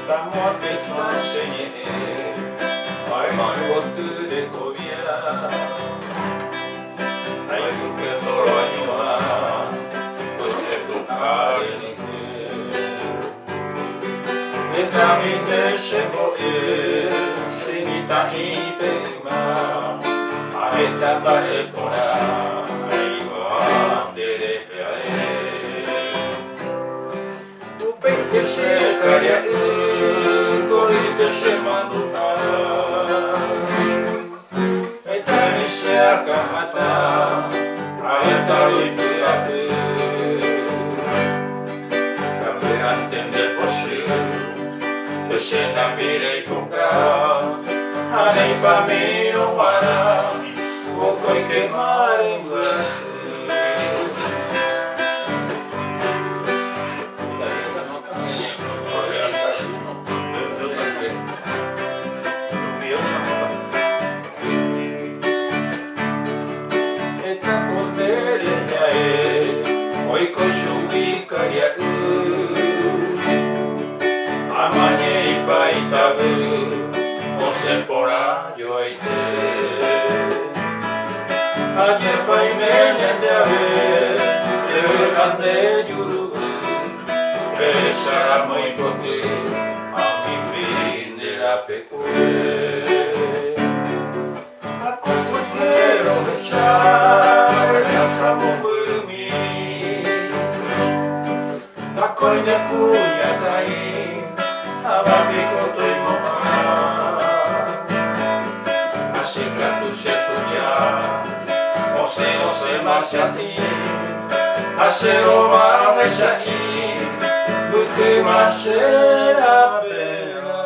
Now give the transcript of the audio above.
La morte s'assegné, ai mai bottu de covia, ai dunque solo anima, cos'è toccare di te. E tramite scemo e seguita in prima, avetta parecora, ai guardere a Upente se caria corrite se manduta e tani se acamata aventari piate sabe antende posir che se nabire toca anei pamino wara o coi che mare in Karia amanye ipaitabu osempora yoite aye paimene dave ande yuru echara muy pote a mi fin de la pecue a compañero echar la samobumi Koine kuya kai, abami koto imoma. Ashika tu shetuya, ose mashati, ashero mashai, buke mashera pera.